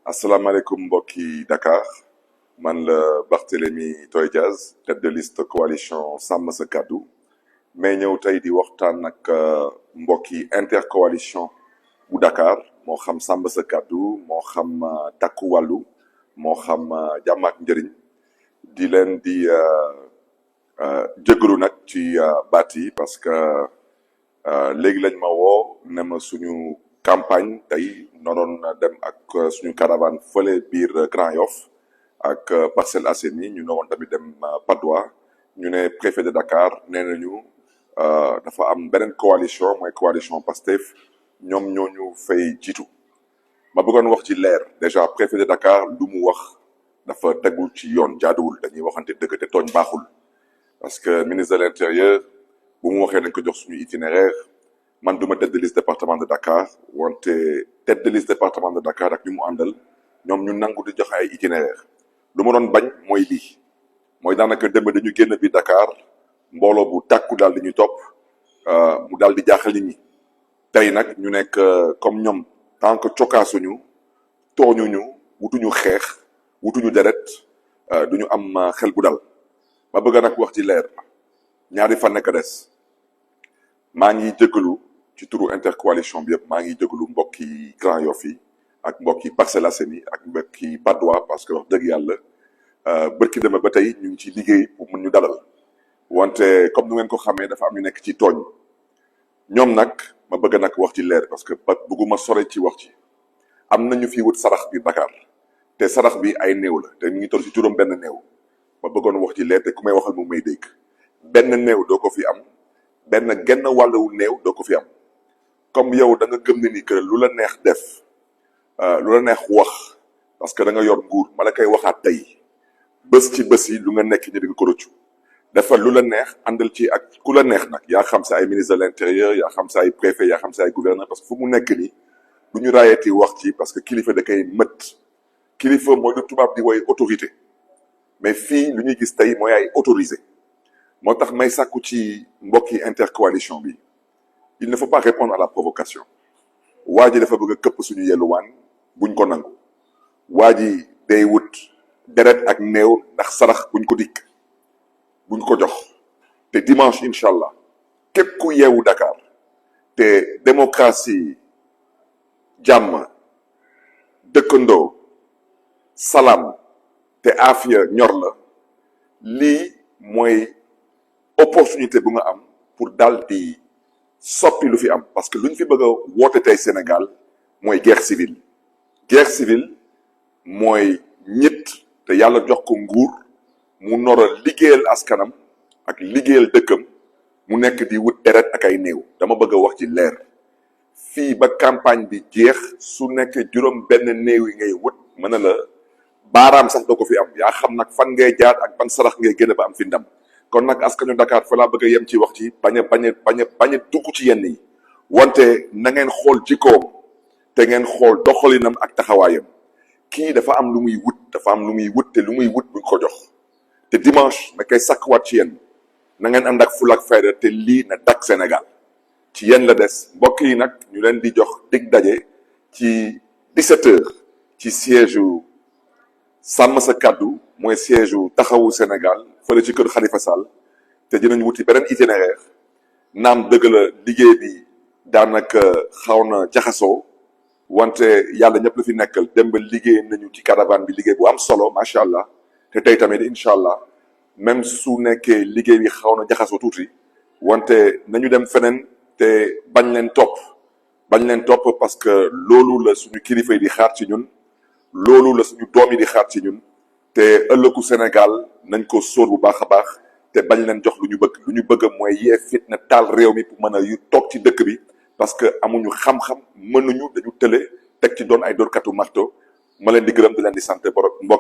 asalaamaaleykum mbokki Dakar man la Barthélémy Toye Dias tête de liste coalition Sàmm Sa Kàddu mais ñëw tey di waxtaan ak mbokki intercoalition bu Dakar moo xam Sàmm Sa Kàddu moo xam Takku Wàllu moo xam Jàmm ak Njëriñ di leen di jégalu nag ci baat yi parce que léegi lañ ma woo ne ma suñu campagne tey naroon na dem ak suñu caravane fële biir Grand Yoff ak Parcelles Assainies ñu ne woon tamit dem Patte d'Oie ñu ne préfet de Dakar nee nañu dafa am beneen coalition mooy coalition Pastef ñoom ñooñu fay jiitu ma bëggoon wax ci leer déjà préfet de Dakar lu mu wax dafa tegul ci yoon jaaduwul dañuy waxante dëgg te tooñ baaxul parce que ministre de l'Intérieur bu mu waxee dañ ko jox suñu itinéraire man duma tête de liste département de Dakar wante tête de liste département de Dakar ak ñu mu àndal ñoom ñu nangu di joxe ay itinéraire lu ma doon bañ mooy lii mooy daanaka démb dañu génn bi Dakar mbooloo bu tàkku daal di ñu topp mu daal di jaaxal nit ñi tey nag ñu nekk comme ñoom tant que cokkaasuñu tooñuñu wutuñu xeex wutuñu deret duñu am xel bu dal ma bëgg nag wax ci leer ñaari fan nekk des maa ngi jégalu ci turu intercoalition bi yëpp maa ngi jégalu mbokki Grand Yoff yi ak mbokki Parcelles Assainies ak mbokki Patte d'Oie parce que wax dëgg yàlla bërki dema ba tey ñu ngi ci liggéey pour mun ñu dalal wante comme nu ngeen ko xamee dafa am ñu nekk ci tooñ ñoom nag ma bëgg nag wax ci leer parce que bëgguma sore ci wax ci am nañu fi wut sarax biir Dakar te sarax bi ay néew la te ñu ngi toll ci juróom benn néew ma bëggoon wax ci leer te ku may waxal mu may dégg benn néew doo ko fi am benn genn wàllu néew doo ko fi am comme yow da nga gëm ne ni que lu la neex def lu la neex wax parce que da nga yor nguur ma la koy waxaat tey bés ci bés yi lu nga nekk ni di nga ko rëccu defal lu la neex àndal ci ak ku la neex nag yaa xam sa ay ministre de l'intérieur yaa xam sa ay préfet yaa xam sa ay gouverneur parce que fu mu nekk ni du ñu raayeeti wax ci parce que kilifa da koy mët kilifa mooy lu tubaab di woy autorité mais fii lu ñuy gis tey mooy ay autorisé moo tax may sàkku ci mbokki intercoalition bi il ne faut pas répondre à la provocation waa ji dafa bëgg a këpp suñu yelluwaan buñ ko nangu waa ji day wut deret ak néew ndax sarax buñ ko dikk buñ ko jox te dimanche incha allah képp ku yeewu Dakar te démocratie jàmm dëkkandoo salaam te aafiya ñor la lii mooy opportunité bu nga am pour daal di soppi lu fi am parce que lu ñu fi bëgg a woote tey Sénégal mooy guerre civile mooy ñit te yàlla jox ko nguur mu nor a liggéeyal askanam ak liggéeyal dëkkam mu nekk di wut deret ak ay néew dama bëgg a wax ci leer fii ba campagne bi jeex su nekk juróom benn néew yi ngay wut mën na la baaraam sax doo ko fi am yaa xam nag fan ngay jaar ak ban sarax ngay génn ba am fi ndam kon nag askanu Dakar fa laa bëgg a yem ci wax ci bañ a dugg ci yenn yi wante na ngeen xool jikkoom te ngeen xool doxalinam ak taxawaayam kii dafa am lu muy wut te lu muy wut buñ ko jox te dimanche ma koy sakkuwaat ci yéen na ngeen ànd ak fulla ak fayda te lii na dak Sénégal ci yéen la des mbokk yi nag ñu leen di jox dig daje ci 17h ci siège u Sàmm Sa Kàddu mooy siège u taxawu Sénégal fële ci kër Khalifa Sall te dinañ wuti beneen itinéraire naam dëgg la liggéey bi daanaka xaw na jaxasoo wante yàlla ñëpp la fi nekkal dem ba liggéey nañu ci caravane bi liggéey bu am solo macha allah te tey tamit incha allah même su nekkee liggéey bi xaw na jaxasoo tuuti wante nañu dem feneen te bañ leen topp parce que loolu la suñu kilifa yi di xaar ci ñun loolu la suñu doom yi di xaar ci ñun te ëllëgu Sénégal nañ ko sóor bu baax a baax te bañ leen jox lu ñu bëgg mooy yee fitna taal réew mi pour mën a toog ci dëkk bi parce que amuñu xam-xam mënuñu dañu tële teg ci doon ay dóorkatu marto ma leen di gërëm di leen di sant borom mbokk